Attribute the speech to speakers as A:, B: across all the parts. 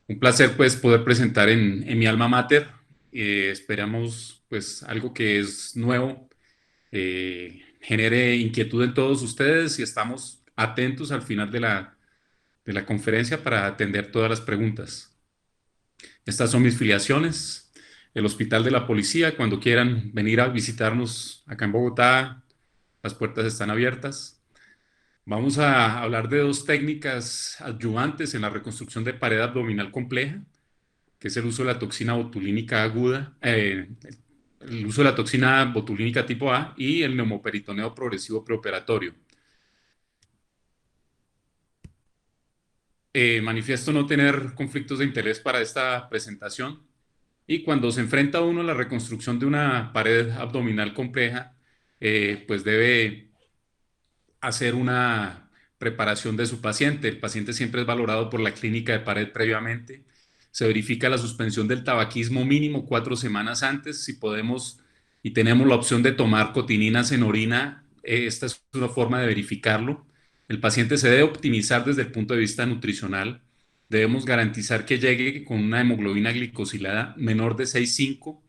A: Un placer pues poder presentar en mi alma mater. Esperamos pues algo que es nuevo, genere inquietud en todos ustedes y estamos atentos al final de la conferencia para atender todas las preguntas. Estas son mis filiaciones. El Hospital de la Policía, cuando quieran venir a visitarnos acá en Bogotá, las puertas están abiertas. Vamos a hablar de dos técnicas adyuvantes en la reconstrucción de pared abdominal compleja, que es el uso de la toxina botulínica aguda, el uso de la toxina botulínica tipo A y el neumoperitoneo progresivo preoperatorio. Manifiesto no tener conflictos de interés para esta presentación y cuando se enfrenta uno a la reconstrucción de una pared abdominal compleja, pues debe hacer una preparación de su paciente. El paciente siempre es valorado por la clínica de pared previamente. Se verifica la suspensión del tabaquismo mínimo 4 semanas antes. Si podemos y tenemos la opción de tomar cotininas en orina, esta es una forma de verificarlo. El paciente se debe optimizar desde el punto de vista nutricional. Debemos garantizar que llegue con una hemoglobina glicosilada menor de 6,5.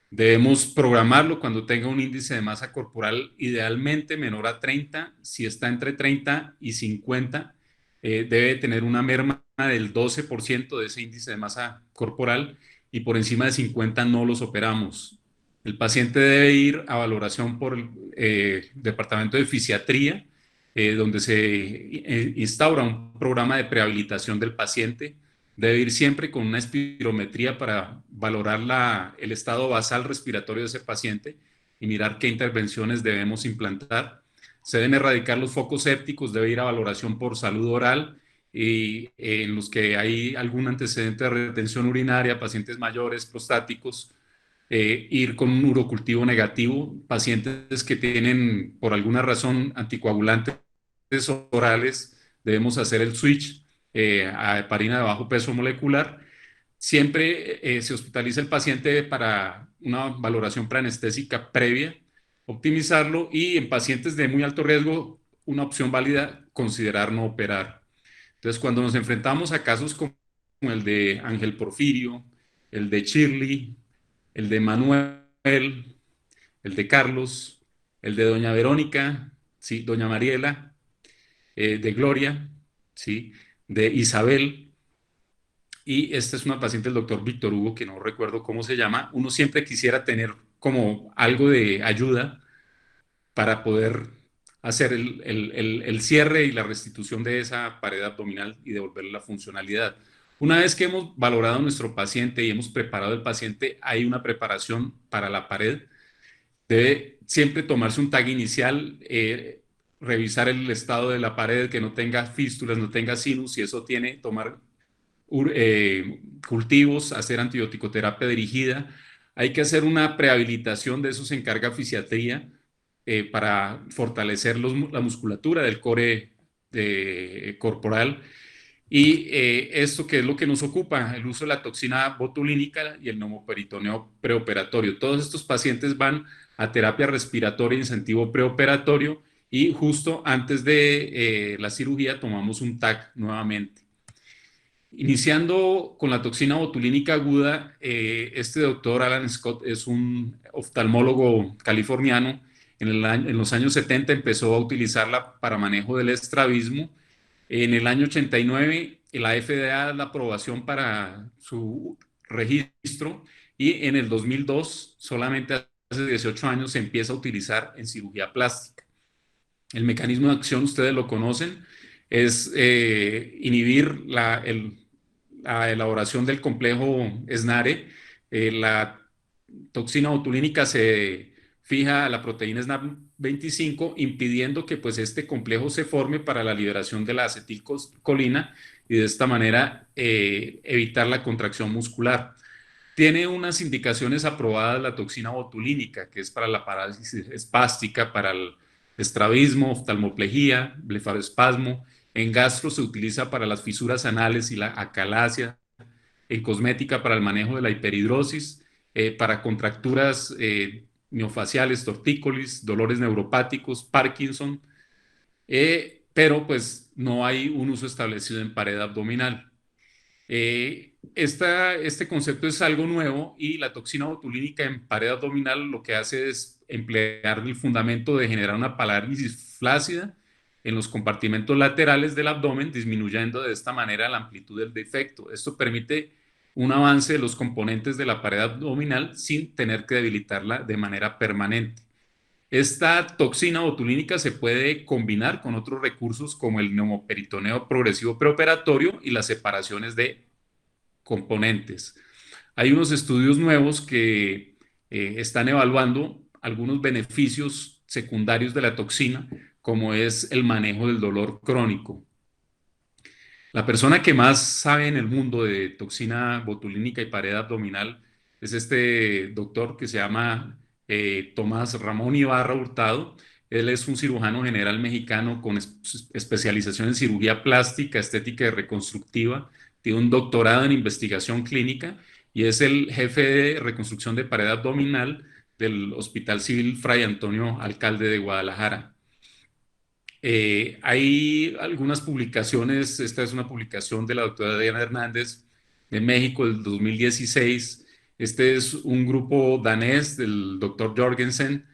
A: Debemos programarlo cuando tenga un índice de masa corporal idealmente menor a 30. Si está entre 30 y 50, debe tener una merma del 12% de ese índice de masa corporal y por encima de 50 no los operamos. El paciente debe ir a valoración por el departamento de fisiatría, donde se instaura un programa de prehabilitación del paciente. Debe ir siempre con una espirometría para valorar el estado basal respiratorio de ese paciente y mirar qué intervenciones debemos implantar. Se deben erradicar los focos sépticos, debe ir a valoración por salud oral y en los que hay algún antecedente de retención urinaria, pacientes mayores, prostáticos, ir con un urocultivo negativo, pacientes que tienen por alguna razón anticoagulantes orales, debemos hacer el switch a heparina de bajo peso molecular. Siempre se hospitaliza el paciente para una valoración preanestésica previa, optimizarlo y en pacientes de muy alto riesgo, una opción válida, considerar no operar. Entonces, cuando nos enfrentamos a casos como el de Ángel Porfirio, el de Shirley, el de Manuel, el de Carlos, el de Doña Verónica, sí, Doña Mariela, de Gloria, ¿sí? De Isabel, y esta es una paciente del doctor Víctor Hugo, que no recuerdo cómo se llama. Uno siempre quisiera tener como algo de ayuda para poder hacer el cierre y la restitución de esa pared abdominal y devolverle la funcionalidad. Una vez que hemos valorado a nuestro paciente y hemos preparado el paciente, hay una preparación para la pared. Debe siempre tomarse un tag inicial, revisar el estado de la pared, que no tenga fístulas, no tenga sinus, y eso tiene, tomar cultivos, hacer antibiótico-terapia dirigida. Hay que hacer una prehabilitación, de eso se encarga fisiatría, para fortalecer la musculatura del core corporal. Y esto que es lo que nos ocupa, el uso de la toxina botulínica y el neumoperitoneo preoperatorio. Todos estos pacientes van a terapia respiratoria, incentivo preoperatorio, y justo antes de la cirugía tomamos un TAC nuevamente. Iniciando con la toxina botulínica aguda, este doctor Alan Scott es un oftalmólogo californiano. En los años 70 empezó a utilizarla para manejo del estrabismo. En el año 89, la FDA da la aprobación para su registro y en el 2002, solamente hace 18 años, se empieza a utilizar en cirugía plástica. El mecanismo de acción, ustedes lo conocen, es inhibir la elaboración del complejo SNARE. La toxina botulínica se fija a la proteína SNAP25, impidiendo que pues, este complejo se forme para la liberación de la acetilcolina y de esta manera evitar la contracción muscular. Tiene unas indicaciones aprobadas la toxina botulínica, que es para la parálisis espástica, para el estrabismo, oftalmoplejía, blefaroespasmo. En gastro se utiliza para las fisuras anales y la acalasia. En cosmética para el manejo de la hiperhidrosis, para contracturas miofaciales, tortícolis, dolores neuropáticos, Parkinson, pero pues no hay un uso establecido en pared abdominal. Este concepto es algo nuevo y la toxina botulínica en pared abdominal lo que hace es emplear el fundamento de generar una parálisis flácida en los compartimentos laterales del abdomen, disminuyendo de esta manera la amplitud del defecto. Esto permite un avance de los componentes de la pared abdominal sin tener que debilitarla de manera permanente. Esta toxina botulínica se puede combinar con otros recursos como el neumoperitoneo progresivo preoperatorio y las separaciones de componentes. Hay unos estudios nuevos que están evaluando algunos beneficios secundarios de la toxina, como es el manejo del dolor crónico. La persona que más sabe en el mundo de toxina botulínica y pared abdominal es este doctor que se llama Tomás Ramón Ibarra Hurtado. Él es un cirujano general mexicano con especialización en cirugía plástica, estética y reconstructiva. Tiene un doctorado en investigación clínica y es el jefe de reconstrucción de pared abdominal del Hospital Civil Fray Antonio Alcalde de Guadalajara. Hay algunas publicaciones, esta es una publicación de la doctora Diana Hernández de México del 2016. Este es un grupo danés del doctor Jorgensen,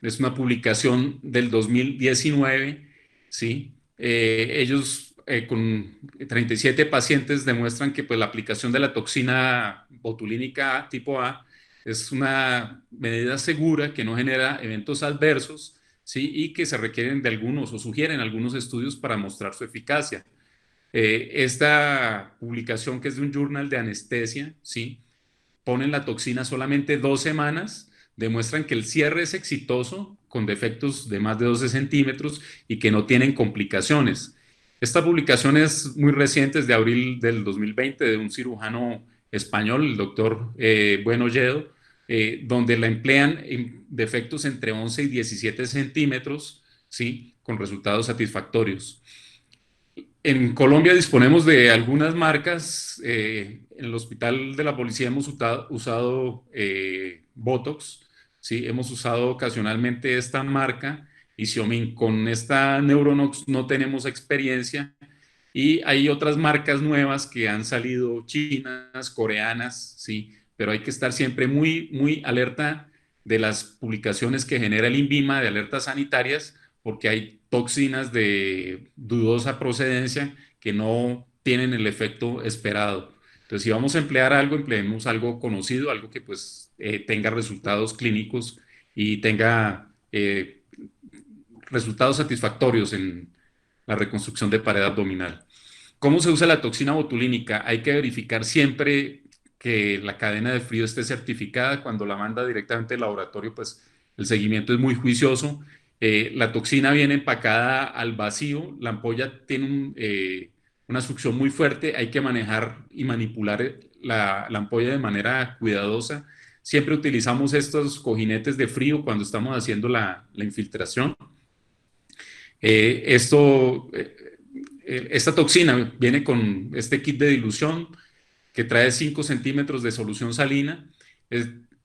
A: es una publicación del 2019, ¿sí? Ellos con 37 pacientes demuestran que pues, la aplicación de la toxina botulínica tipo A es una medida segura que no genera eventos adversos, ¿sí? Y que se requieren de algunos o sugieren algunos estudios para mostrar su eficacia. Esta publicación, que es de un journal de anestesia, ¿sí? Ponen la toxina solamente 2 semanas, demuestran que el cierre es exitoso con defectos de más de 12 centímetros y que no tienen complicaciones. Esta publicación es muy reciente, es de abril del 2020, de un cirujano español, el doctor Bueno Lledo, donde la emplean en defectos entre 11 y 17 centímetros, ¿sí? Con resultados satisfactorios. En Colombia disponemos de algunas marcas. En el Hospital de la Policía hemos usado Botox, ¿sí? Hemos usado ocasionalmente esta marca y Xiomin. Con esta Neuronox no tenemos experiencia y hay otras marcas nuevas que han salido, chinas, coreanas, ¿sí? Pero hay que estar siempre muy, muy alerta de las publicaciones que genera el INVIMA, de alertas sanitarias, porque hay toxinas de dudosa procedencia que no tienen el efecto esperado. Entonces, si vamos a emplear algo, empleemos algo conocido, algo que pues tenga resultados clínicos y tenga resultados satisfactorios en la reconstrucción de pared abdominal. ¿Cómo se usa la toxina botulínica? Hay que verificar siempre que la cadena de frío esté certificada. Cuando la manda directamente al laboratorio, pues el seguimiento es muy juicioso. La toxina viene empacada al vacío. La ampolla tiene una succión muy fuerte. Hay que manejar y manipular la ampolla de manera cuidadosa. Siempre utilizamos estos cojinetes de frío cuando estamos haciendo la infiltración. Esta toxina viene con este kit de dilución que trae 5 centímetros de solución salina.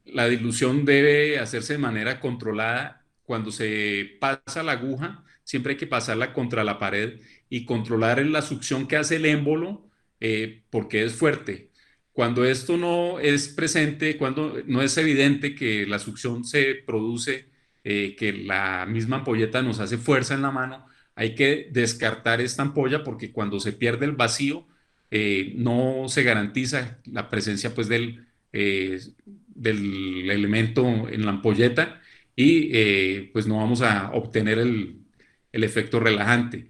A: La dilución debe hacerse de manera controlada. Cuando se pasa la aguja, siempre hay que pasarla contra la pared y controlar la succión que hace el émbolo, porque es fuerte. Cuando esto no es presente, cuando no es evidente que la succión se produce, que la misma ampolleta nos hace fuerza en la mano, hay que descartar esta ampolla porque cuando se pierde el vacío, no se garantiza la presencia pues del elemento en la ampolleta y pues no vamos a obtener el efecto relajante.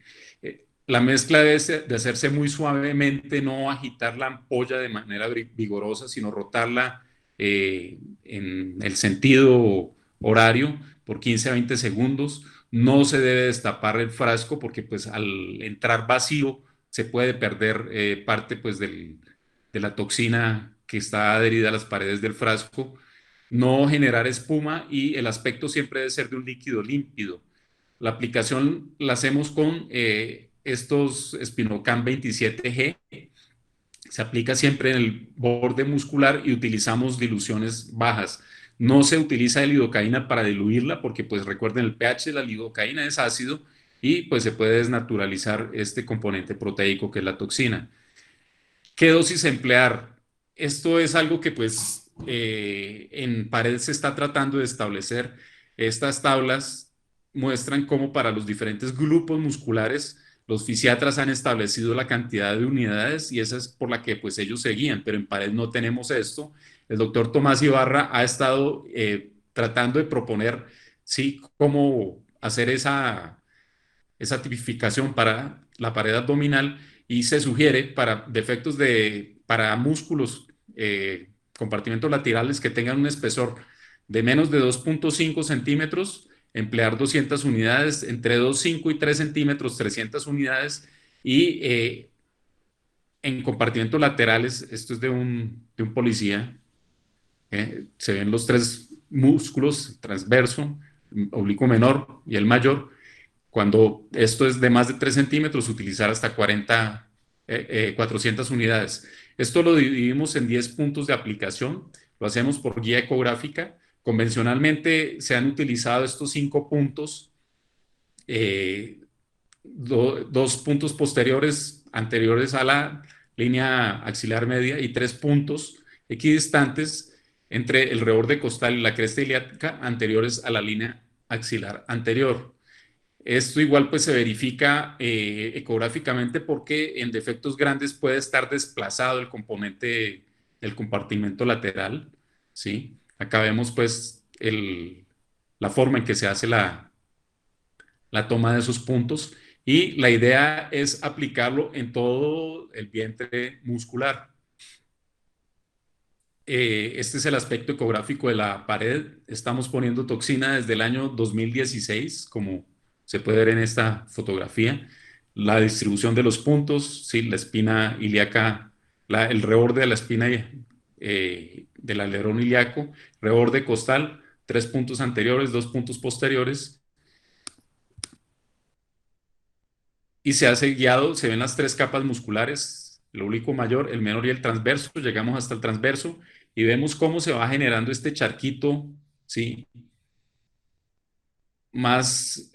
A: La mezcla de hacerse muy suavemente, no agitar la ampolla de manera vigorosa, sino rotarla en el sentido horario por 15 a 20 segundos. No se debe destapar el frasco porque pues al entrar vacío se puede perder parte pues de la toxina que está adherida a las paredes del frasco. No generar espuma y el aspecto siempre debe ser de un líquido límpido. La aplicación la hacemos con estos Spinocam 27G. Se aplica siempre en el borde muscular y utilizamos diluciones bajas. No se utiliza el lidocaína para diluirla porque pues recuerden el pH de la lidocaína es ácido y pues se puede desnaturalizar este componente proteico que es la toxina. ¿Qué dosis emplear? Esto es algo que pues en Pared se está tratando de establecer. Estas tablas muestran cómo para los diferentes grupos musculares los fisiatras han establecido la cantidad de unidades y esa es por la que pues ellos seguían, pero en Pared no tenemos esto. El doctor Tomás Ibarra ha estado tratando de proponer, sí, cómo hacer esa tipificación para la pared abdominal y se sugiere para defectos para músculos, compartimentos laterales que tengan un espesor de menos de 2.5 centímetros, emplear 200 unidades, entre 2,5 y 3 centímetros, 300 unidades y en compartimentos laterales, esto es de un policía, se ven los tres músculos, transverso, oblicuo menor y el mayor. Cuando esto es de más de 3 centímetros, utilizar hasta 400 unidades. Esto lo dividimos en 10 puntos de aplicación, lo hacemos por guía ecográfica. Convencionalmente se han utilizado estos 5 puntos, eh, 2 puntos posteriores anteriores a la línea axilar media y 3 puntos equidistantes entre el reborde costal y la cresta ilíaca anteriores a la línea axilar anterior. Esto igual pues se verifica ecográficamente porque en defectos grandes puede estar desplazado el componente del compartimento lateral, ¿sí? Acá vemos pues la forma en que se hace la toma de esos puntos y la idea es aplicarlo en todo el vientre muscular. Este es el aspecto ecográfico de la pared. Estamos poniendo toxina desde el año 2016, como se puede ver en esta fotografía. La distribución de los puntos, sí, la espina ilíaca, el reborde de la espina del alerón ilíaco, reborde costal, 3 puntos anteriores, 2 puntos posteriores, y se hace guiado, se ven las 3 capas musculares, el oblicuo mayor, el menor y el transverso. Llegamos hasta el transverso y vemos cómo se va generando este charquito, ¿sí? Menos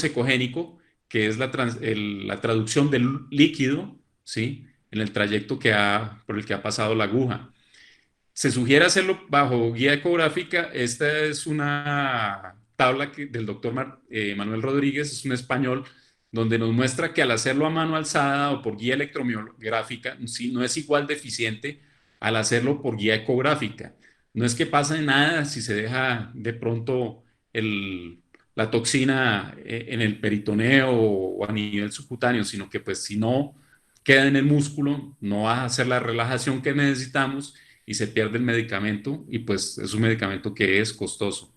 A: ecogénico, que es la traducción del líquido, ¿sí? En el trayecto por el que ha pasado la aguja. Se sugiere hacerlo bajo guía ecográfica. Esta es una tabla del doctor Manuel Rodríguez, es un español, donde nos muestra que al hacerlo a mano alzada o por guía electromiográfica, sí, no es igual de eficiente al hacerlo por guía ecográfica. No es que pase nada si se deja de pronto la toxina en el peritoneo o a nivel subcutáneo, sino que pues si no queda en el músculo, no va a hacer la relajación que necesitamos y se pierde el medicamento y pues es un medicamento que es costoso.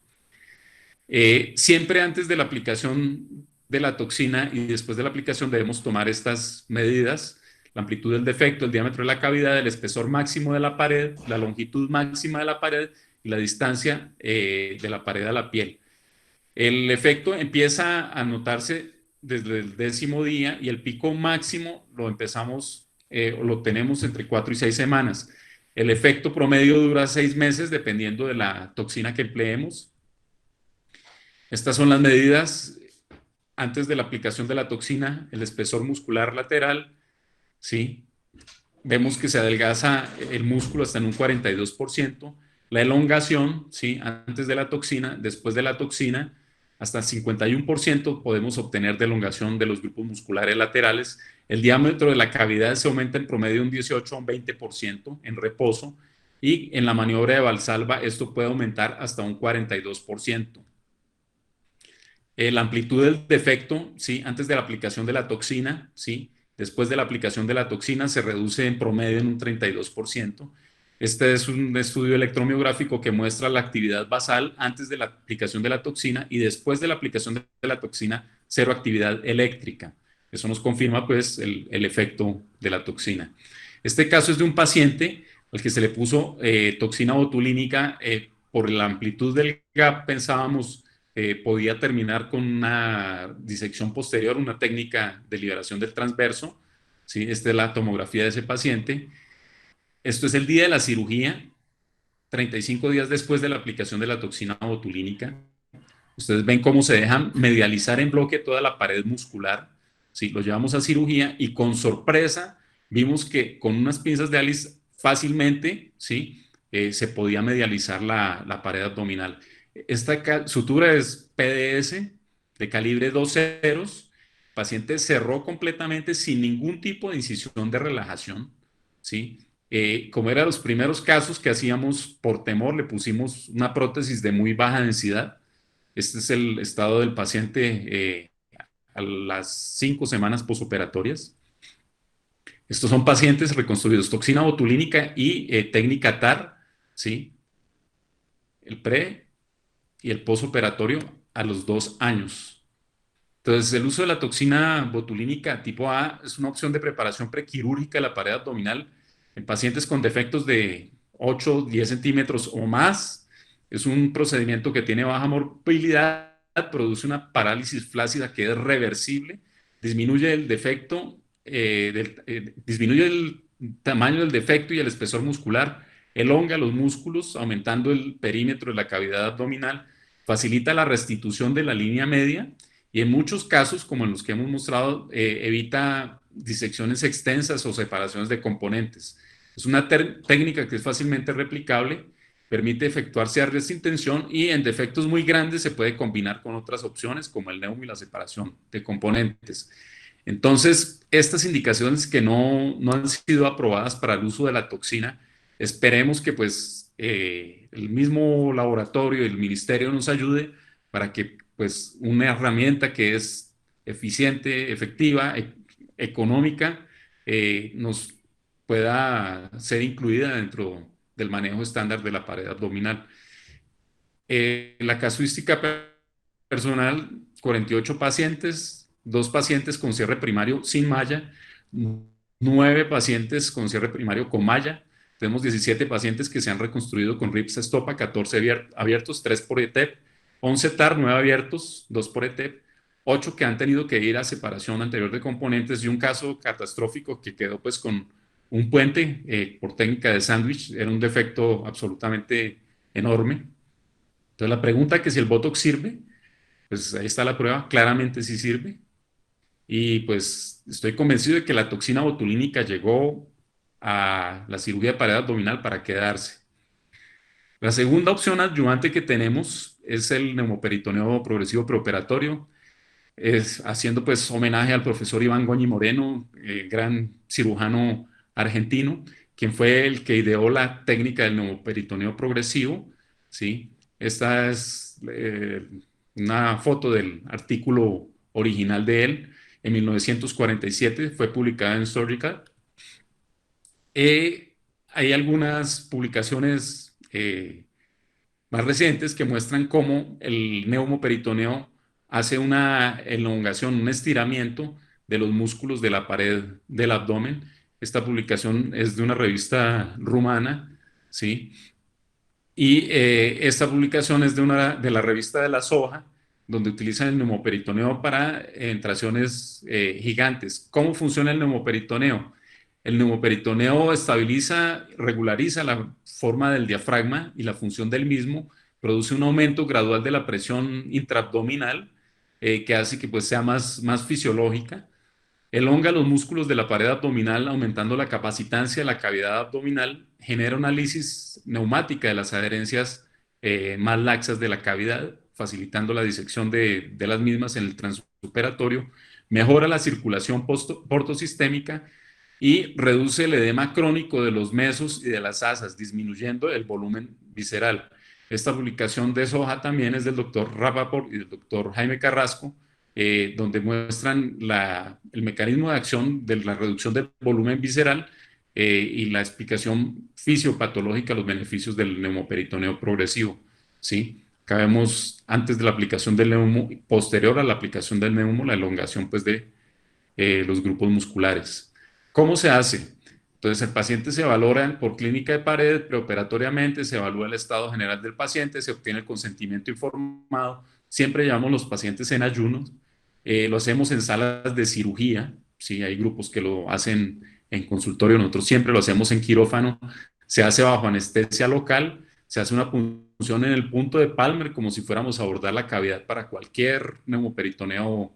A: Siempre antes de la aplicación de la toxina y después de la aplicación debemos tomar estas medidas: la amplitud del defecto, el diámetro de la cavidad, el espesor máximo de la pared, la longitud máxima de la pared y la distancia de la pared a la piel. El efecto empieza a notarse desde el 10.º día y el pico máximo lo tenemos entre 4 y 6 semanas. El efecto promedio dura 6 meses dependiendo de la toxina que empleemos. Estas son las medidas antes de la aplicación de la toxina: el espesor muscular lateral, ¿sí? Vemos que se adelgaza el músculo hasta en un 42%. La elongación, ¿sí? Antes de la toxina, después de la toxina, hasta 51% podemos obtener de elongación de los grupos musculares laterales. El diámetro de la cavidad se aumenta en promedio un 18 a un 20% en reposo y en la maniobra de Valsalva esto puede aumentar hasta un 42%. La amplitud del defecto, ¿sí? Antes de la aplicación de la toxina, ¿sí? Después de la aplicación de la toxina se reduce en promedio en un 32%. Este es un estudio electromiográfico que muestra la actividad basal antes de la aplicación de la toxina y después de la aplicación de la toxina, cero actividad eléctrica. Eso nos confirma pues el efecto de la toxina. Este caso es de un paciente al que se le puso toxina botulínica. Por la amplitud del gap pensábamos podía terminar con una disección posterior, una técnica de liberación del transverso, ¿sí? Esta es la tomografía de ese paciente. Esto es el día de la cirugía, 35 días después de la aplicación de la toxina botulínica. Ustedes ven cómo se deja medializar en bloque toda la pared muscular, ¿sí? Lo llevamos a cirugía y con sorpresa vimos que con unas pinzas de Alice fácilmente, ¿sí? Se podía medializar la pared abdominal. Esta sutura es PDS de calibre 2 ceros. El paciente cerró completamente sin ningún tipo de incisión de relajación, ¿sí? Como eran los primeros casos que hacíamos por temor, le pusimos una prótesis de muy baja densidad. Este es el estado del paciente a las 5 semanas posoperatorias. Estos son pacientes reconstruidos, toxina botulínica y técnica TAR, ¿sí? El pre y el posoperatorio a los 2 años. Entonces, el uso de la toxina botulínica tipo A es una opción de preparación prequirúrgica de la pared abdominal en pacientes con defectos de 8, 10 centímetros o más. Es un procedimiento que tiene baja morbilidad, produce una parálisis flácida que es reversible, disminuye el defecto, disminuye el tamaño del defecto y el espesor muscular, elonga los músculos, aumentando el perímetro de la cavidad abdominal, facilita la restitución de la línea media y en muchos casos, como en los que hemos mostrado, evita disecciones extensas o separaciones de componentes. Es una técnica que es fácilmente replicable, permite efectuarse a sin tensión y en defectos muy grandes se puede combinar con otras opciones como el neumo y la separación de componentes. Entonces, estas indicaciones que no han sido aprobadas para el uso de la toxina, esperemos que pues el mismo laboratorio y el ministerio nos ayude para que pues una herramienta que es eficiente, efectiva, económica, nos pueda ser incluida dentro del manejo estándar de la pared abdominal. La casuística personal, 48 pacientes, 2 pacientes con cierre primario sin malla, 9 pacientes con cierre primario con malla, tenemos 17 pacientes que se han reconstruido con RIPS estopa, 14 abiertos, 3 por ETEP, 11 TAR, 9 abiertos, 2 por ETEP, 8 que han tenido que ir a separación anterior de componentes y un caso catastrófico que quedó pues con un puente por técnica de sándwich, era un defecto absolutamente enorme. Entonces la pregunta que si el Botox sirve, pues ahí está la prueba, claramente sí sirve. Y pues estoy convencido de que la toxina botulínica llegó a la cirugía de pared abdominal para quedarse. La segunda opción adyuvante que tenemos es el neumoperitoneo progresivo preoperatorio, es haciendo pues homenaje al profesor Iván Goñi Moreno, gran cirujano argentino, quien fue el que ideó la técnica del neumoperitoneo progresivo, ¿sí? Esta es una foto del artículo original de él. En 1947 fue publicada en Surgical. Hay algunas publicaciones más recientes que muestran cómo el neumoperitoneo hace una elongación, un estiramiento de los músculos de la pared del abdomen. Esta publicación es de una revista rumana, ¿sí? Y esta publicación es de la revista de la Soja, donde utilizan el neumoperitoneo para entraciones gigantes. ¿Cómo funciona el neumoperitoneo? El neumoperitoneo estabiliza, regulariza la forma del diafragma y la función del mismo, produce un aumento gradual de la presión intraabdominal que hace que pues, sea más fisiológica. Elonga los músculos de la pared abdominal, aumentando la capacitancia de la cavidad abdominal, genera una lisis neumática de las adherencias más laxas de la cavidad, facilitando la disección de las mismas en el transoperatorio, mejora la circulación portosistémica y reduce el edema crónico de los mesos y de las asas, disminuyendo el volumen visceral. Esta publicación de Soja también es del doctor Rappaport y del doctor Jaime Carrasco, donde muestran el mecanismo de acción de la reducción del volumen visceral y la explicación fisiopatológica de los beneficios del neumoperitoneo progresivo. ¿Sí? Acá vemos antes de la aplicación del neumo, posterior a la aplicación del neumo, la elongación pues, de los grupos musculares. ¿Cómo se hace? Entonces, el paciente se valora por clínica de pared, preoperatoriamente, se evalúa el estado general del paciente, se obtiene el consentimiento informado. Siempre llevamos los pacientes en ayunos, lo hacemos en salas de cirugía, ¿sí? Hay grupos que lo hacen en consultorio, nosotros siempre lo hacemos en quirófano, se hace bajo anestesia local, se hace una punción en el punto de Palmer como si fuéramos a abordar la cavidad para cualquier neumoperitoneo,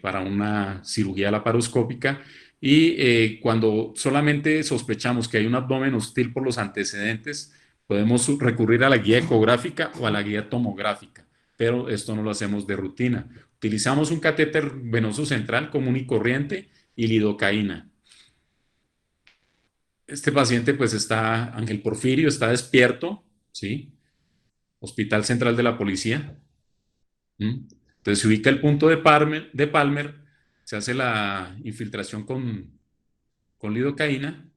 A: para una cirugía laparoscópica Y cuando solamente sospechamos que hay un abdomen hostil por los antecedentes, podemos recurrir a la guía ecográfica o a la guía tomográfica, pero esto no lo hacemos de rutina. Utilizamos un catéter venoso central común y corriente y lidocaína. Este paciente pues está, Ángel Porfirio, está despierto, ¿sí? Hospital Central de la Policía. ¿Mm? Entonces se ubica el punto de Palmer, se hace la infiltración con lidocaína,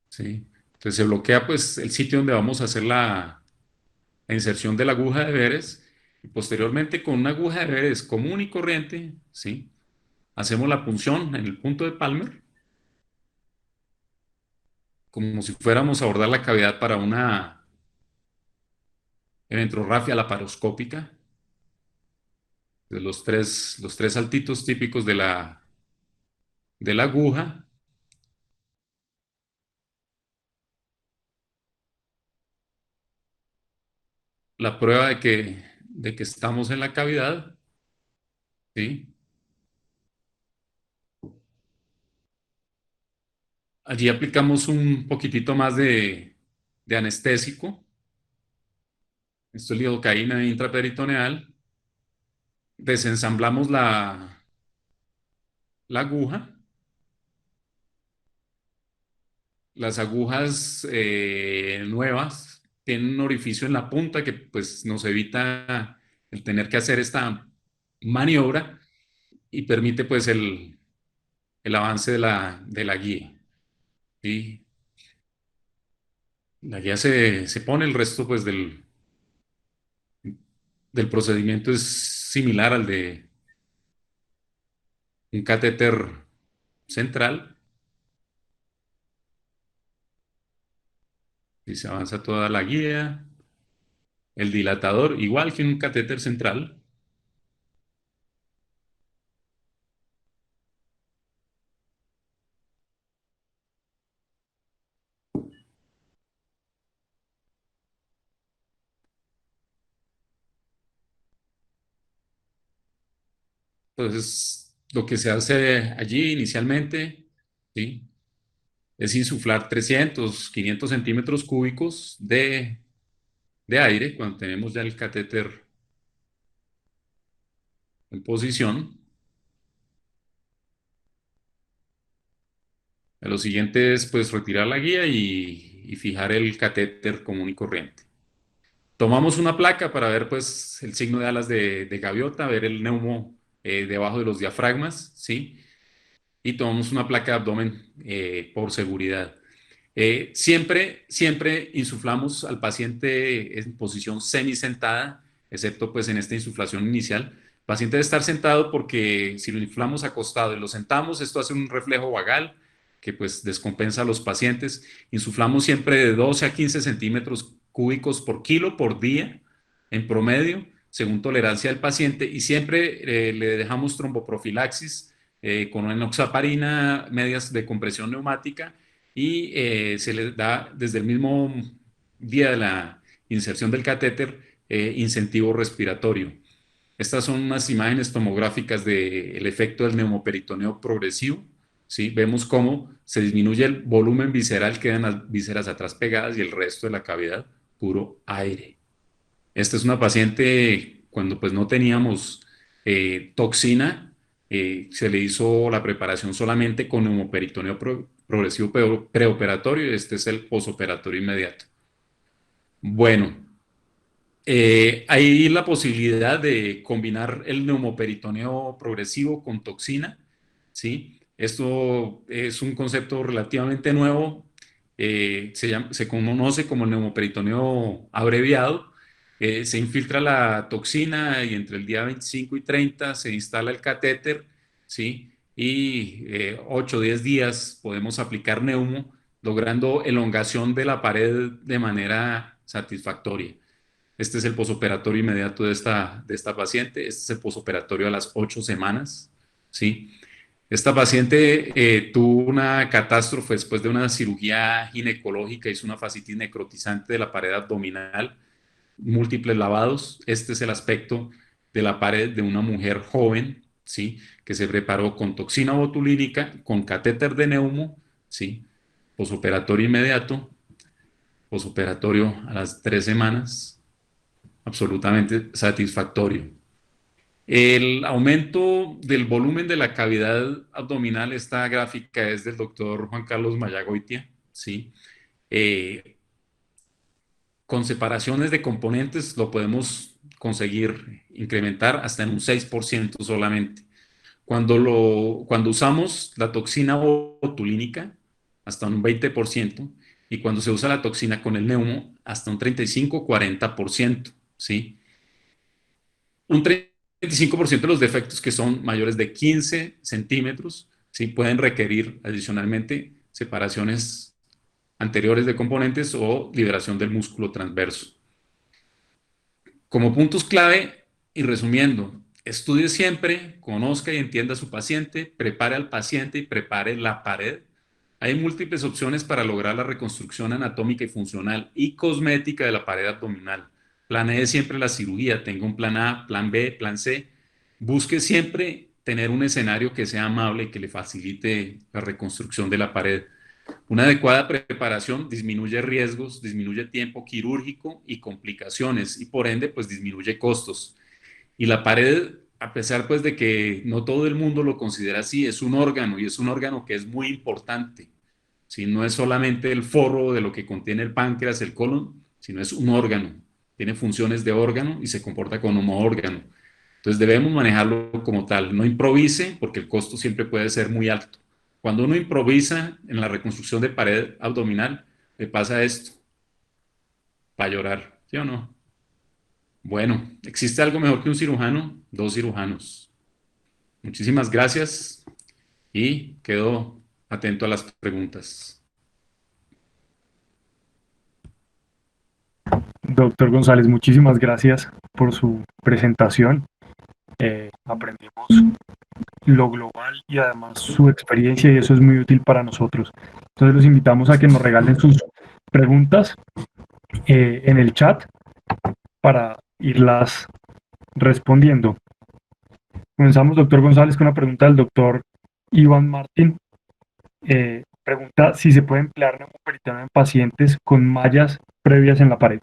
A: ¿sí? Entonces se bloquea pues el sitio donde vamos a hacer la inserción de la aguja de Veres y posteriormente con una aguja de Veres común y corriente, ¿sí? Hacemos la punción en el punto de Palmer como si fuéramos a abordar la cavidad para una eventrografia laparoscópica de los tres saltitos típicos de la aguja, la prueba de que estamos en la cavidad, ¿sí? Allí aplicamos un poquitito más de anestésico, esto es lidocaína intraperitoneal, desensamblamos la aguja, las agujas nuevas tienen un orificio en la punta que pues nos evita el tener que hacer esta maniobra y permite pues el avance de la guía. ¿Sí? La guía se pone, el resto pues del procedimiento es similar al de un catéter central y se avanza toda la guía, el dilatador, igual que un catéter central. Entonces, lo que se hace allí inicialmente, ¿sí? Es insuflar 300, 500 centímetros cúbicos de aire cuando tenemos ya el catéter en posición. Lo siguiente es pues retirar la guía y fijar el catéter común y corriente. Tomamos una placa para ver pues el signo de alas de gaviota, ver el neumo debajo de los diafragmas, ¿sí? Y tomamos una placa de abdomen por seguridad. Siempre insuflamos al paciente en posición semisentada, excepto pues en esta insuflación inicial. El paciente debe estar sentado porque si lo inflamos acostado y lo sentamos, esto hace un reflejo vagal que pues descompensa a los pacientes. Insuflamos siempre de 12 a 15 centímetros cúbicos por kilo por día en promedio, según tolerancia del paciente, y siempre le dejamos tromboprofilaxis con enoxaparina, medias de compresión neumática y se le da desde el mismo día de la inserción del catéter incentivo respiratorio. Estas son unas imágenes tomográficas del efecto del neumoperitoneo progresivo. ¿Sí? Vemos cómo se disminuye el volumen visceral, quedan las vísceras atrás pegadas y el resto de la cavidad puro aire. Esta es una paciente cuando pues no teníamos toxina, se le hizo la preparación solamente con neumoperitoneo progresivo preoperatorio y este es el posoperatorio inmediato. Bueno, hay la posibilidad de combinar el neumoperitoneo progresivo con toxina, ¿sí? Esto es un concepto relativamente nuevo, se conoce como el neumoperitoneo abreviado. Se infiltra la toxina y entre el día 25 y 30 se instala el catéter, ¿sí? Y 8 o 10 días podemos aplicar neumo, logrando elongación de la pared de manera satisfactoria. Este es el posoperatorio inmediato de esta paciente. Este es el posoperatorio a las 8 semanas, ¿sí? Esta paciente tuvo una catástrofe después de una cirugía ginecológica, hizo una fascitis necrotizante de la pared abdominal, múltiples lavados. Este es el aspecto de la pared de una mujer joven, ¿sí? Que se preparó con toxina botulínica, con catéter de neumo, ¿sí? Posoperatorio inmediato, posoperatorio a las 3 semanas, absolutamente satisfactorio. El aumento del volumen de la cavidad abdominal, esta gráfica es del doctor Juan Carlos Mayagoitia, ¿sí? Eh, con separaciones de componentes lo podemos conseguir incrementar hasta en un 6% solamente. Cuando usamos la toxina botulínica, hasta un 20%, y cuando se usa la toxina con el neumo, hasta un 35-40%, ¿sí? Un 35% de los defectos que son mayores de 15 centímetros, ¿sí? Pueden requerir adicionalmente separaciones anteriores de componentes o liberación del músculo transverso. Como puntos clave y resumiendo, estudie siempre, conozca y entienda a su paciente, prepare al paciente y prepare la pared. Hay múltiples opciones para lograr la reconstrucción anatómica y funcional y cosmética de la pared abdominal. Planee siempre la cirugía, tenga un plan A, plan B, plan C. Busque siempre tener un escenario que sea amable y que le facilite la reconstrucción de la pared. Una adecuada preparación disminuye riesgos, disminuye tiempo quirúrgico y complicaciones y por ende pues disminuye costos. Y la pared, a pesar pues de que no todo el mundo lo considera así, es un órgano y es un órgano que es muy importante. ¿Sí? No es solamente el forro de lo que contiene el páncreas, el colon, sino es un órgano. Tiene funciones de órgano y se comporta como órgano. Entonces debemos manejarlo como tal. No improvise porque el costo siempre puede ser muy alto. Cuando uno improvisa en la reconstrucción de pared abdominal, le pasa esto, para llorar, ¿sí o no? Bueno, ¿existe algo mejor que un cirujano? Dos cirujanos. Muchísimas gracias y quedo atento a las preguntas.
B: Doctor González, muchísimas gracias por su presentación. Aprendimos lo global y además su experiencia y eso es muy útil para nosotros. Entonces los invitamos a que nos regalen sus preguntas en el chat para irlas respondiendo. Comenzamos, doctor González, con una pregunta del doctor Iván Martín. Pregunta si se puede emplear neumoperitona en pacientes con mallas previas en la pared.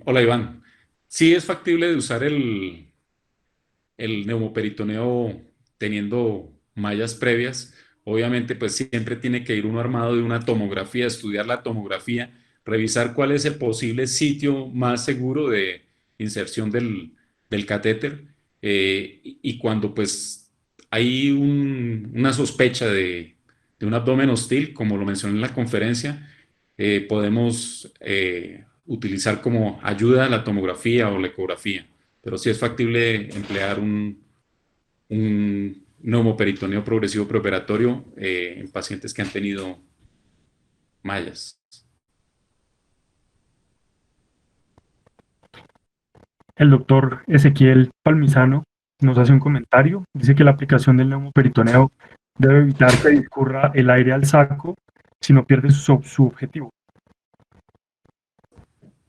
A: Hola Iván. Sí es factible de usar el neumoperitoneo teniendo mallas previas. Obviamente, pues siempre tiene que ir uno armado de una tomografía, estudiar la tomografía, revisar cuál es el posible sitio más seguro de inserción del catéter. Y cuando pues hay una sospecha de un abdomen hostil, como lo mencioné en la conferencia, podemos utilizar como ayuda la tomografía o la ecografía, pero sí es factible emplear un neumoperitoneo progresivo preoperatorio en pacientes que han tenido mallas.
B: El doctor Ezequiel Palmisano nos hace un comentario. Dice que la aplicación del neumoperitoneo debe evitar que discurra el aire al saco si no pierde su objetivo.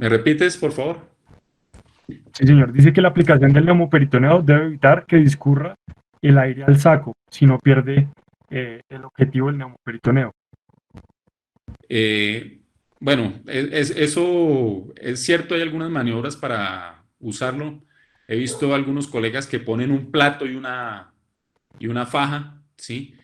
A: ¿Me repites, por favor?
B: Sí, señor. Dice que la aplicación del neumoperitoneo debe evitar que discurra el aire al saco si no pierde el objetivo del neumoperitoneo.
A: Eh, bueno, eso es cierto, hay algunas maniobras para usarlo. He visto algunos colegas que ponen un plato y una faja, ¿sí?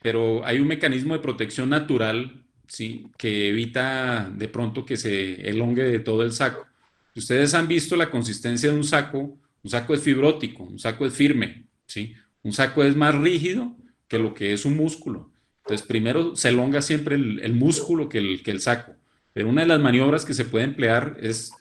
A: Pero hay un mecanismo de protección natural, ¿sí? Que evita de pronto que se elongue de todo el saco. Ustedes han visto la consistencia de un saco es fibrótico, un saco es firme, ¿sí? Un saco es más rígido que lo que es un músculo. Entonces, primero se elonga siempre el músculo que el saco. Pero una de las maniobras que se puede emplear es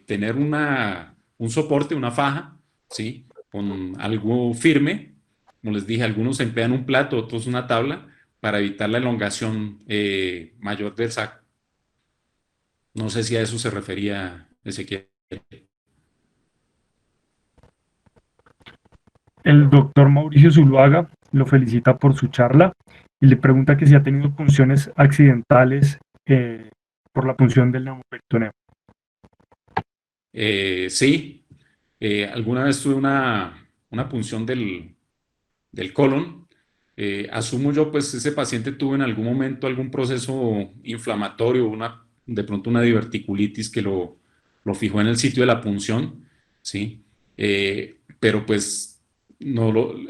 A: tener un soporte, una faja, ¿sí? Con algo firme. Como les dije, algunos emplean un plato, otros una tabla, para evitar la elongación mayor del saco. No sé si a eso se refería Ezequiel.
B: El doctor Mauricio Zuluaga lo felicita por su charla y le pregunta que si ha tenido punciones accidentales por la punción del neumoperitoneo.
A: Sí, alguna vez tuve una punción del colon. Asumo yo, pues ese paciente tuvo en algún momento algún proceso inflamatorio, de pronto una diverticulitis que lo fijó en el sitio de la punción, ¿sí? Pero pues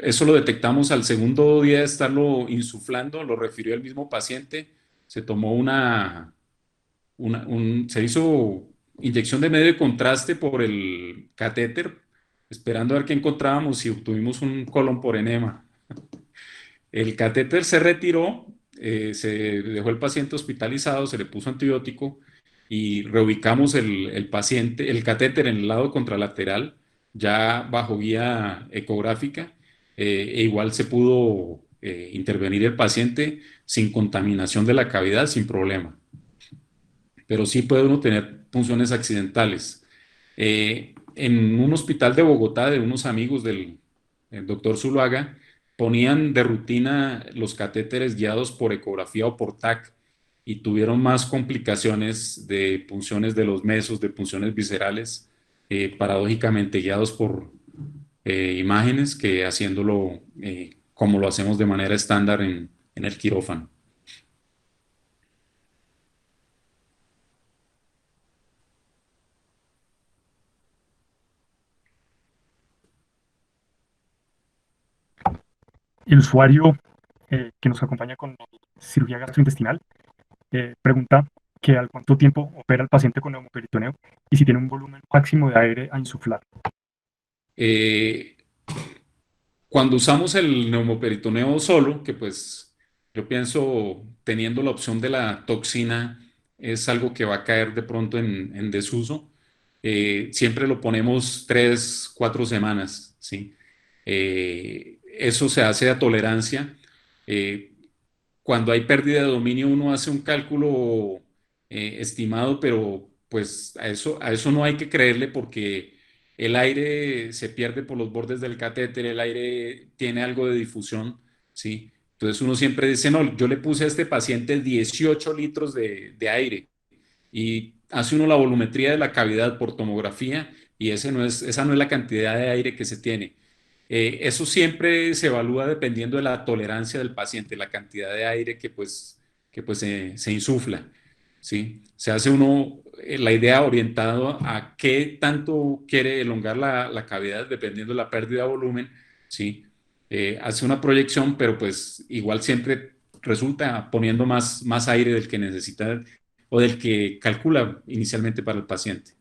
A: eso lo detectamos al segundo día de estarlo insuflando, lo refirió el mismo paciente, se tomó se hizo inyección de medio de contraste por el catéter, esperando a ver qué encontrábamos y obtuvimos un colon por enema. El catéter se retiró, se dejó el paciente hospitalizado, se le puso antibiótico y reubicamos el paciente, el catéter en el lado contralateral, ya bajo guía ecográfica, e igual se pudo intervenir el paciente sin contaminación de la cavidad, sin problema. Pero sí puede uno tener punciones accidentales. En un hospital de Bogotá, de unos amigos del doctor Zuluaga, ponían de rutina los catéteres guiados por ecografía o por TAC y tuvieron más complicaciones de punciones de los mesos, de punciones viscerales, paradójicamente guiados por imágenes que haciéndolo como lo hacemos de manera estándar en el quirófano.
B: El usuario que nos acompaña con cirugía gastrointestinal pregunta que al cuánto tiempo opera el paciente con neumoperitoneo y si tiene un volumen máximo de aire a insuflar.
A: Eh, Cuando usamos el neumoperitoneo solo, que pues yo pienso teniendo la opción de la toxina es algo que va a caer de pronto en desuso, siempre lo ponemos 3, 4 semanas, ¿sí? Eso se hace a tolerancia. Eh, Cuando hay pérdida de dominio uno hace un cálculo estimado, pero pues a eso no hay que creerle porque el aire se pierde por los bordes del catéter, el aire tiene algo de difusión, ¿sí? Entonces uno siempre dice, no, yo le puse a este paciente 18 litros de aire y hace uno la volumetría de la cavidad por tomografía y esa no es la cantidad de aire que se tiene. Eso siempre se evalúa dependiendo de la tolerancia del paciente, la cantidad de aire que pues se insufla, ¿sí? Se hace uno la idea orientada a qué tanto quiere elongar la cavidad dependiendo de la pérdida de volumen, ¿sí? Hace una proyección, pero pues igual siempre resulta poniendo más aire del que necesita o del que calcula inicialmente para el paciente.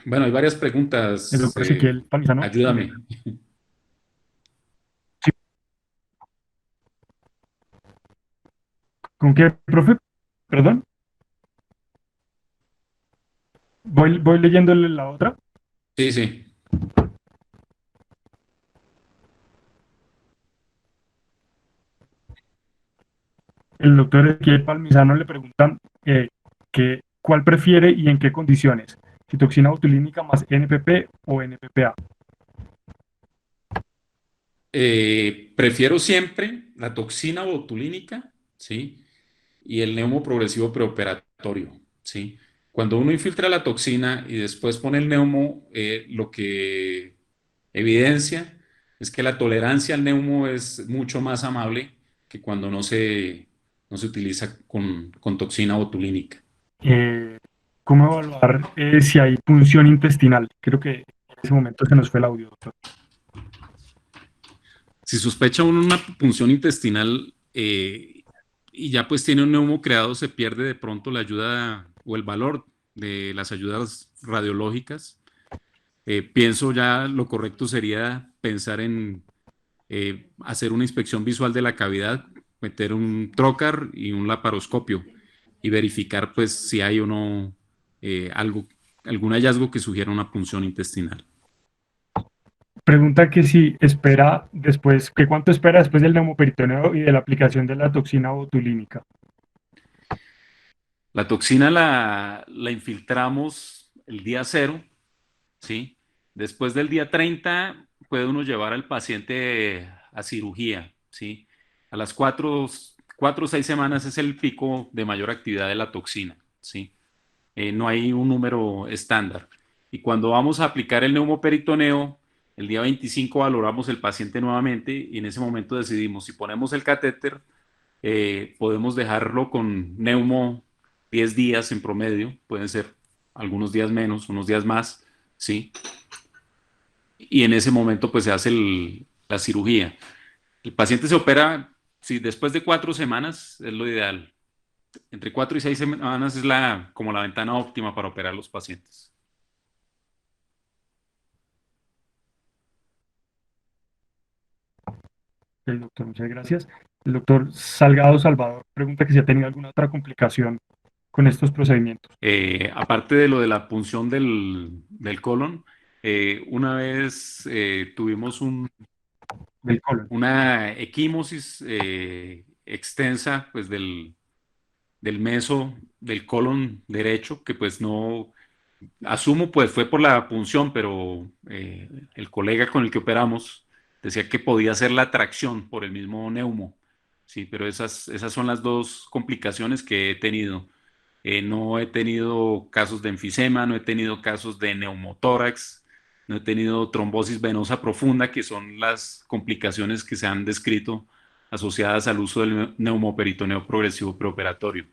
A: Bueno, hay varias
B: El
A: preguntas.
B: doctor Ezequiel Panizano,
A: Ayúdame.
B: sí, ¿con qué, profe? Perdón, voy leyéndole la otra.
A: Sí, sí.
B: El doctor Ezequiel Palmisano le pregunta cuál prefiere y en qué condiciones, si toxina botulínica más NPP o NPPA.
A: Prefiero siempre la toxina botulínica, ¿sí? Y el neumo progresivo preoperatorio, ¿sí? Cuando uno infiltra la toxina y después pone el neumo, lo que evidencia es que la tolerancia al neumo es mucho más amable que cuando no se utiliza con toxina botulínica.
B: Eh, ¿Cómo evaluar si hay punción intestinal? Creo que en ese momento se nos fue el audio, doctor.
A: Si sospecha uno una punción intestinal y ya pues tiene un neumo creado, se pierde de pronto la ayuda o el valor de las ayudas radiológicas. Pienso ya lo correcto sería pensar en hacer una inspección visual de la cavidad, meter un trocar y un laparoscopio y verificar pues si hay o no algún hallazgo que sugiera una punción intestinal.
B: Pregunta que si espera después, que cuánto espera después del neumoperitoneo y de la aplicación de la toxina botulínica.
A: La toxina la infiltramos el día cero, ¿sí? Después del día 30 puede uno llevar al paciente a cirugía, ¿sí? A las 4 o 6 semanas es el pico de mayor actividad de la toxina, ¿sí? No hay un número estándar. Y cuando vamos a aplicar el neumoperitoneo, el día 25 valoramos el paciente nuevamente y en ese momento decidimos si ponemos el catéter, podemos dejarlo con neumo 10 días en promedio, pueden ser algunos días menos, unos días más, ¿sí? Y en ese momento pues se hace la cirugía. El paciente se opera, si después de 4 semanas es lo ideal. Entre 4 y 6 semanas es como la ventana óptima para operar los pacientes.
B: El doctor, muchas gracias. El doctor Salgado Salvador pregunta que si ha tenido alguna otra complicación con estos procedimientos
A: Aparte de lo de la punción del colon, una vez tuvimos
B: del colon.
A: una equimosis extensa pues, del meso del colon derecho, que pues no, asumo pues fue por la punción, pero el colega con el que operamos decía que podía ser la tracción por el mismo neumo. Sí, pero esas son las dos complicaciones que he tenido. No he tenido casos de enfisema, no he tenido casos de neumotórax, no he tenido trombosis venosa profunda, que son las complicaciones que se han descrito asociadas al uso del neumoperitoneo progresivo preoperatorio.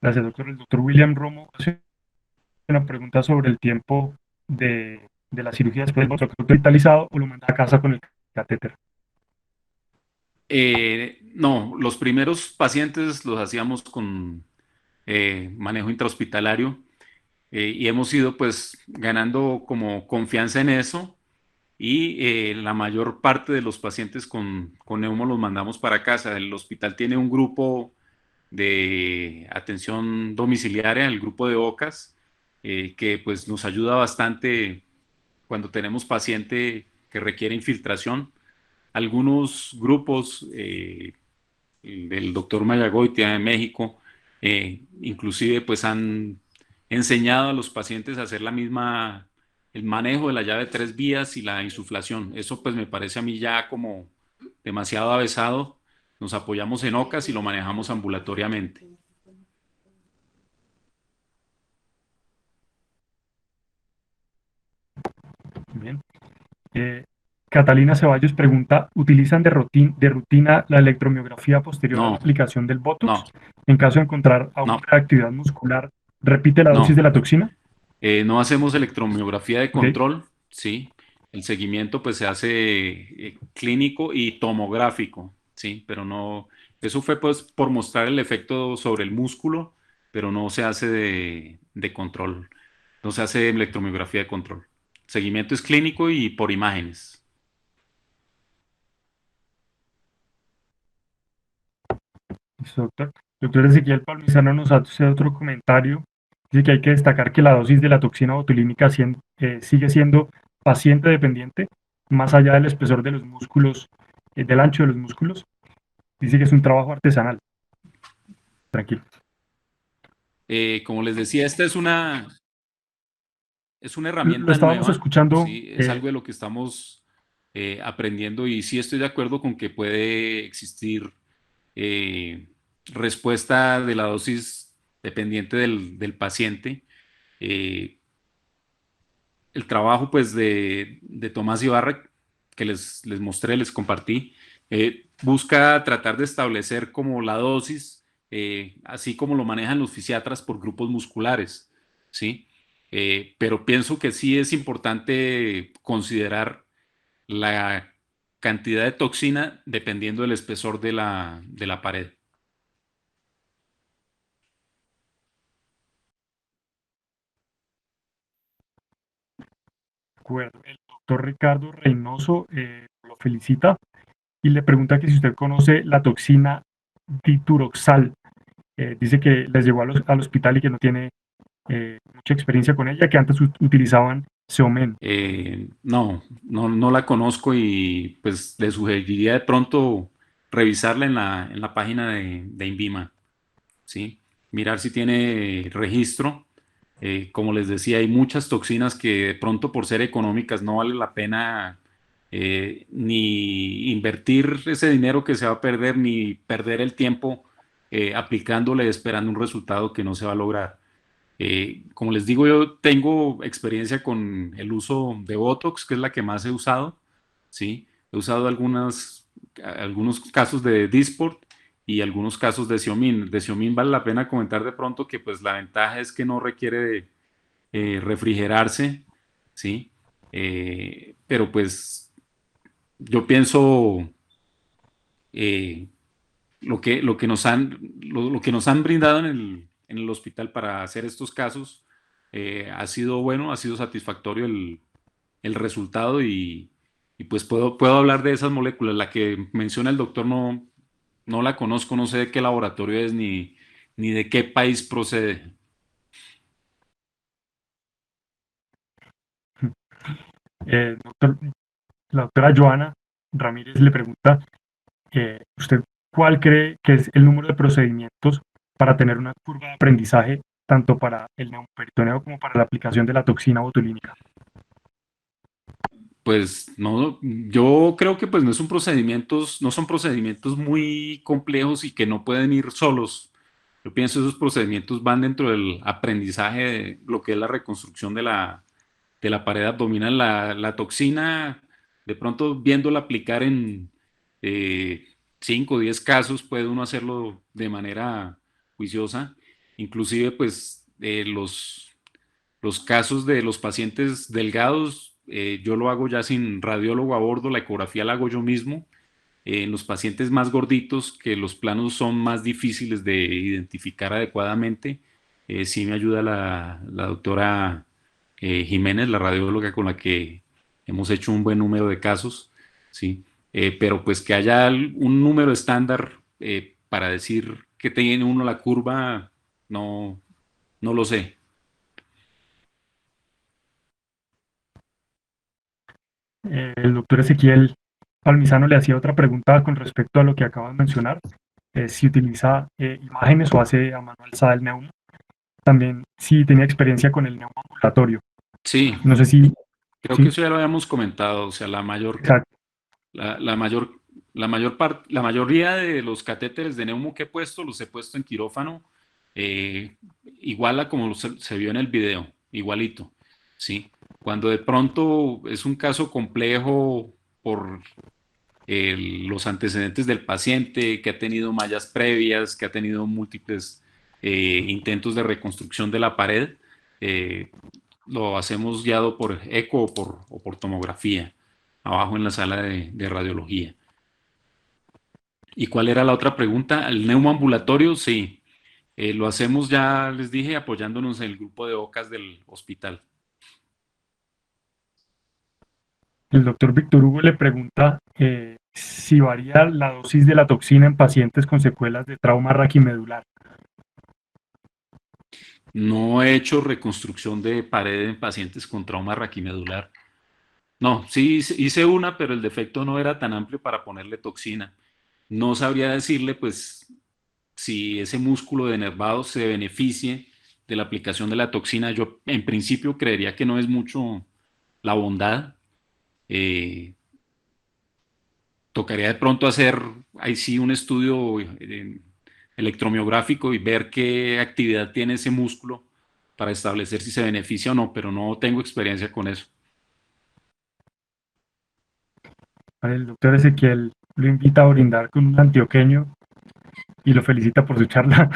B: Gracias, doctor. El doctor William Romo hace una pregunta sobre el tiempo de la cirugía después del botox hospitalizado o lo manda a casa con el catéter.
A: No, los primeros pacientes los hacíamos con manejo intrahospitalario y hemos ido pues ganando como confianza en eso y la mayor parte de los pacientes con neumo los mandamos para casa. El hospital tiene un grupo de atención domiciliaria, el grupo de OCAS, que pues nos ayuda bastante cuando tenemos paciente que requiere infiltración. Algunos grupos del doctor Mayagoitia de México, inclusive pues han enseñado a los pacientes a hacer el manejo de la llave de 3 vías y la insuflación. Eso pues me parece a mí ya como demasiado avesado. Nos apoyamos en OCAS y lo manejamos ambulatoriamente.
B: Bien. Eh, Catalina Ceballos pregunta, ¿utilizan de rutina la electromiografía posterior a la
A: No,
B: aplicación del Botox?
A: no,
B: En caso de encontrar aún
A: no,
B: reactividad muscular, ¿repite la dosis de
A: no.
B: la toxina?
A: No hacemos electromiografía de
B: Ok,
A: control, ¿sí? El seguimiento pues se hace clínico y tomográfico, ¿sí? Pero no, eso fue pues por mostrar el efecto sobre el músculo, pero no se hace de control, no se hace electromiografía de control. Seguimiento es clínico y por imágenes.
B: listo, doctor. Doctor Ezequiel Palmisano nos hace otro comentario. Dice que hay que destacar que la dosis de la toxina botulínica sigue siendo paciente dependiente, más allá del espesor de los músculos, del ancho de los músculos. Dice que es un trabajo artesanal. Tranquilo.
A: Como les decía, esta es una
B: Lo
A: herramienta
B: estábamos
A: nueva,
B: escuchando.
A: ¿sí? Es algo de lo que estamos aprendiendo y sí estoy de acuerdo con que puede existir eh, respuesta de la dosis dependiente del paciente. Eh, el trabajo pues de Tomás Ibarra que les mostré, les compartí, busca tratar de establecer como la dosis, así como lo manejan los fisiatras por grupos musculares, ¿sí? Pero pienso que sí es importante considerar la cantidad de toxina dependiendo del espesor de la pared.
B: De acuerdo. El doctor Ricardo Reynoso lo felicita y le pregunta que si usted conoce la toxina dituroxal. Dice que les llevó al hospital y que no tiene mucha experiencia con ella, que antes utilizaban Seomen.
A: No la conozco y pues le sugeriría de pronto revisarla en la página de INVIMA, ¿sí? Mirar si tiene registro. Como les decía, hay muchas toxinas que de pronto por ser económicas no vale la pena ni invertir ese dinero que se va a perder, ni perder el tiempo aplicándole esperando un resultado que no se va a lograr. Como les digo, yo tengo experiencia con el uso de Botox, que es la que más he usado, ¿sí? He usado algunos casos de Dysport y algunos casos de Xeomin. De Xeomin vale la pena comentar de pronto que pues la ventaja es que no requiere refrigerarse, ¿sí? Pero pues yo pienso eh, lo que nos han brindado en el hospital para hacer estos casos ha sido bueno, ha sido satisfactorio el resultado y pues puedo hablar de esas moléculas. La que menciona el doctor no la conozco, no sé de qué laboratorio es ni de qué país procede.
B: Doctor, la doctora Joana Ramírez le pregunta, ¿usted cuál cree que es el número de procedimientos para tener una curva de aprendizaje tanto para el neumoperitoneo como para la aplicación de la toxina botulínica?
A: Pues no, yo creo que pues no son procedimientos muy complejos y que no pueden ir solos. Yo pienso esos procedimientos van dentro del aprendizaje de lo que es la reconstrucción de la pared abdominal. La toxina, de pronto viéndola aplicar en 5 o 10 casos, puede uno hacerlo de manera juiciosa. Inclusive pues los casos de los pacientes delgados, yo lo hago ya sin radiólogo a bordo, la ecografía la hago yo mismo. En los pacientes más gorditos, que los planos son más difíciles de identificar adecuadamente, sí me ayuda la doctora Jiménez, la radióloga con la que hemos hecho un buen número de casos, ¿sí? Pero pues que haya un número estándar para decir que tiene uno la curva, no, no lo sé.
B: El doctor Ezequiel Palmisano le hacía otra pregunta con respecto a lo que acaba de mencionar, si utiliza imágenes o hace a mano alzada el neumo. También si tenía experiencia con el neumo ambulatorio.
A: Sí,
B: No sé si,
A: creo que
B: sí,
A: eso ya lo habíamos comentado, o sea,
B: exacto.
A: la mayor, la mayoría de los catéteres de neumo que he puesto, los he puesto en quirófano, igual a como se vio en el video, igualito, ¿sí? Cuando de pronto es un caso complejo por los antecedentes del paciente, que ha tenido mallas previas, que ha tenido múltiples intentos de reconstrucción de la pared, eh, lo hacemos guiado por eco o por tomografía, abajo en la sala de radiología. ¿Y cuál era la otra pregunta? ¿El neumoambulatorio? Sí, lo hacemos ya, les dije, apoyándonos en el grupo de OCAS del hospital.
B: El doctor Víctor Hugo le pregunta si varía la dosis de la toxina en pacientes con secuelas de trauma raquimedular.
A: No he hecho reconstrucción de pared en pacientes con trauma raquimedular. No, sí hice una, pero el defecto no era tan amplio para ponerle toxina. No sabría decirle, pues, si ese músculo denervado se beneficie de la aplicación de la toxina. Yo, en principio, creería que no es mucho la bondad. Eh, Tocaría de pronto hacer, ahí sí, un estudio electromiográfico y ver qué actividad tiene ese músculo para establecer si se beneficia o no, pero no tengo experiencia con eso.
B: El doctor Ezequiel lo invita a brindar con un antioqueño y lo felicita por su charla.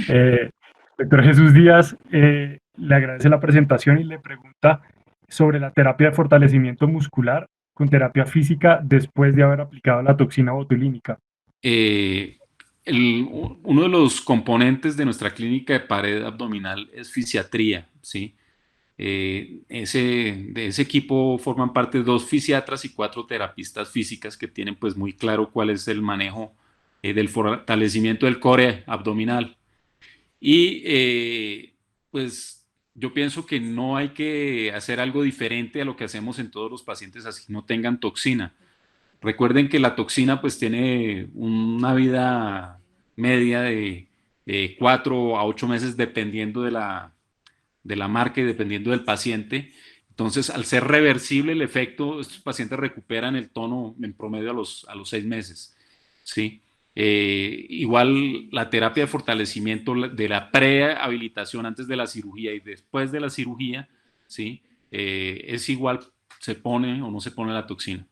B: Eh, Doctor Jesús Díaz le agradece la presentación y le pregunta sobre la terapia de fortalecimiento muscular con terapia física después de haber aplicado la toxina botulínica.
A: Eh, Uno de los componentes de nuestra clínica de pared abdominal es fisiatría, ¿sí? De ese equipo forman parte 2 fisiatras y 4 terapistas físicas que tienen pues muy claro cuál es el manejo del fortalecimiento del core abdominal. Y pues yo pienso que no hay que hacer algo diferente a lo que hacemos en todos los pacientes así no tengan toxina. Recuerden que la toxina pues tiene una vida media de 4 a 8 meses dependiendo de la marca y dependiendo del paciente. Entonces, al ser reversible el efecto, estos pacientes recuperan el tono en promedio a los 6 meses. ¿Sí? Igual la terapia de fortalecimiento de la prehabilitación antes de la cirugía y después de la cirugía, ¿sí? Es igual, se pone o no se pone la toxina.